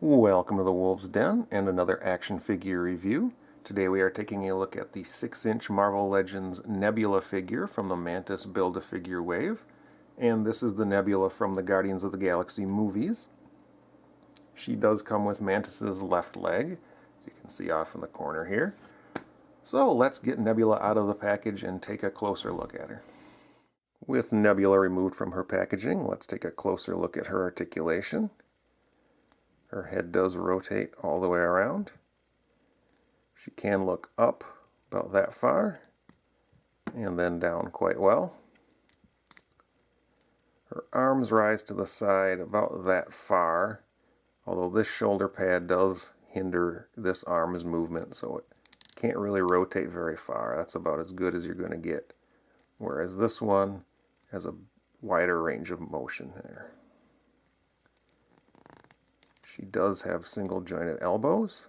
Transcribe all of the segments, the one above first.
Welcome to the Wolf's Den and another action figure review. Today we are taking a look at the 6-inch Marvel Legends Nebula figure from the Mantis Build-A-Figure wave. And this is the Nebula from the Guardians of the Galaxy movies. She does come with Mantis's left leg, as you can see off in the corner here. So let's get Nebula out of the package and take a closer look at her. With Nebula removed from her packaging, let's take a closer look at her articulation. Her head does rotate all the way around. She can look up about that far and then down quite well. Her arms rise to the side about that far, although this shoulder pad does hinder this arm's movement, so it can't really rotate very far. That's about as good as you're going to get. Whereas this one has a wider range of motion there. She does have single jointed elbows,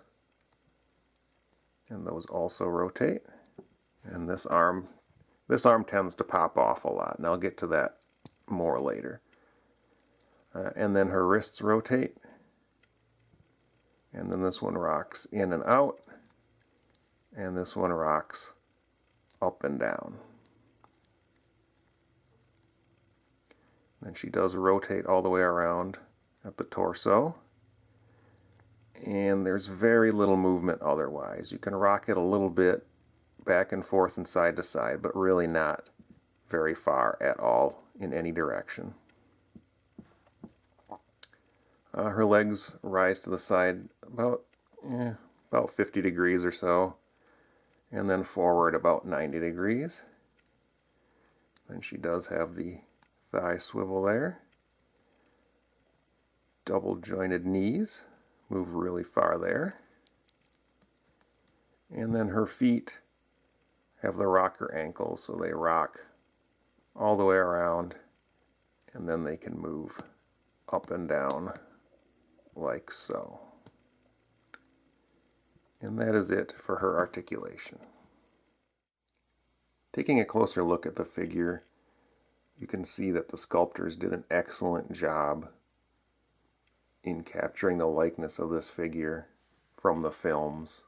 and those also rotate. And this arm tends to pop off a lot, and I'll get to that more later. And then her wrists rotate, and then this one rocks in and out, and this one rocks up and down. Then she does rotate all the way around at the torso. And there's very little movement otherwise. You can rock it a little bit back and forth and side to side, but really not very far at all in any direction. Her legs rise to the side about 50 degrees or so, and then forward about 90 degrees. Then she does have the thigh swivel there. Double jointed knees. Move really far there. And then her feet have the rocker ankles, so they rock all the way around, and then they can move up and down like so. And that is it for her articulation. Taking a closer look at the figure, you can see that the sculptors did an excellent job in capturing the likeness of this figure from the films.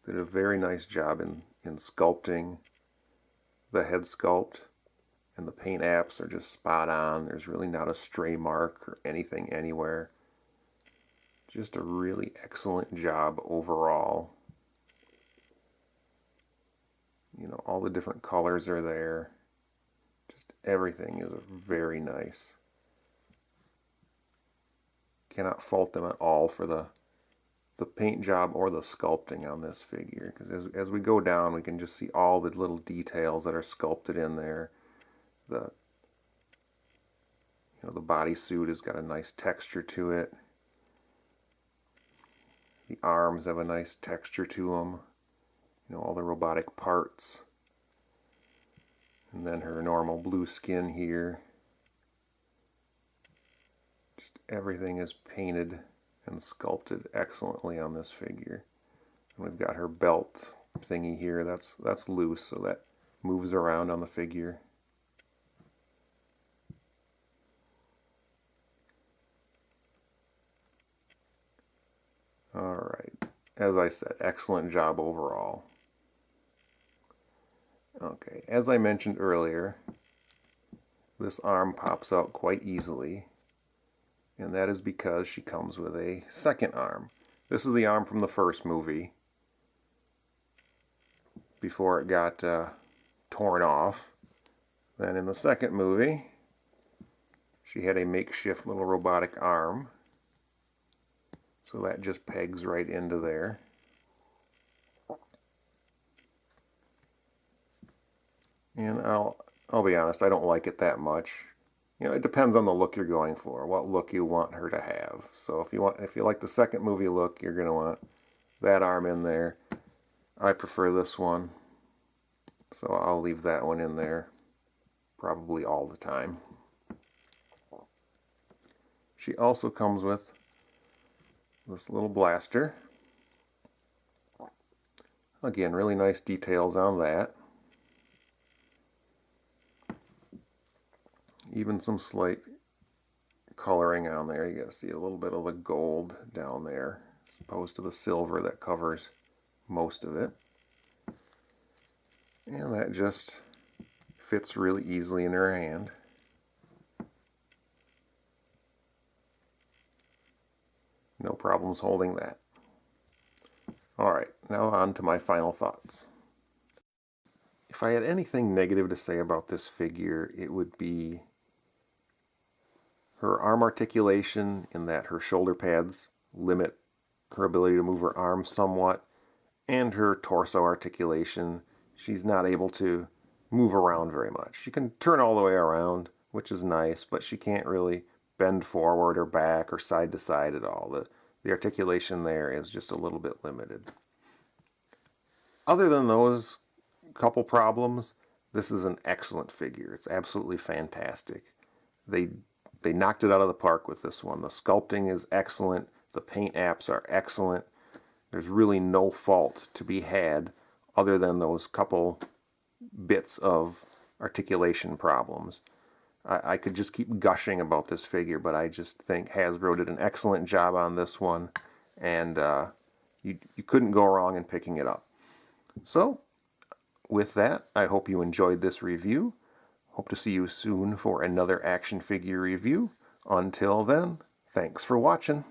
Did a very nice job in sculpting. The head sculpt and the paint apps are just spot on. There's really not a stray mark or anything anywhere. Just a really excellent job overall. You know, all the different colors are there. Just everything is very nice. Cannot fault them at all for the paint job or the sculpting on this figure, because as we go down we can just see all the little details that are sculpted in there. The bodysuit has got a nice texture to it. The arms have a nice texture to them. You know, all the robotic parts. And then her normal blue skin here. Just everything is painted and sculpted excellently on this figure. And we've got her belt thingy here. That's loose, so that moves around on the figure. Alright, as I said, excellent job overall. Okay, as I mentioned earlier, this arm pops out quite easily. And that is because she comes with a second arm. This is the arm from the first movie, before it got torn off. Then in the second movie, she had a makeshift little robotic arm. So that just pegs right into there. And I'll be honest, I don't like it that much. You know, it depends on the look you're going for, what look you want her to have. So if you like the second movie look, you're going to want that arm in there. I prefer this one, so I'll leave that one in there probably all the time. She also comes with this little blaster. Again, really nice details on that. Even some slight coloring on there. You can see a little bit of the gold down there as opposed to the silver that covers most of it. And that just fits really easily in her hand. No problems holding that. Alright, now on to my final thoughts. If I had anything negative to say about this figure, it would be her arm articulation, in that her shoulder pads limit her ability to move her arms somewhat, and her torso articulation. She's not able to move around very much. She can turn all the way around, which is nice, but she can't really bend forward or back or side to side at all. The articulation there is just a little bit limited. Other than those couple problems, this is an excellent figure. It's absolutely fantastic. They knocked it out of the park with this one. The sculpting is excellent. The paint apps are excellent. There's really no fault to be had other than those couple bits of articulation problems. I could just keep gushing about this figure, but I just think Hasbro did an excellent job on this one, and you couldn't go wrong in picking it up. So, with that, I hope you enjoyed this review. Hope to see you soon for another action figure review. Until then, thanks for watching.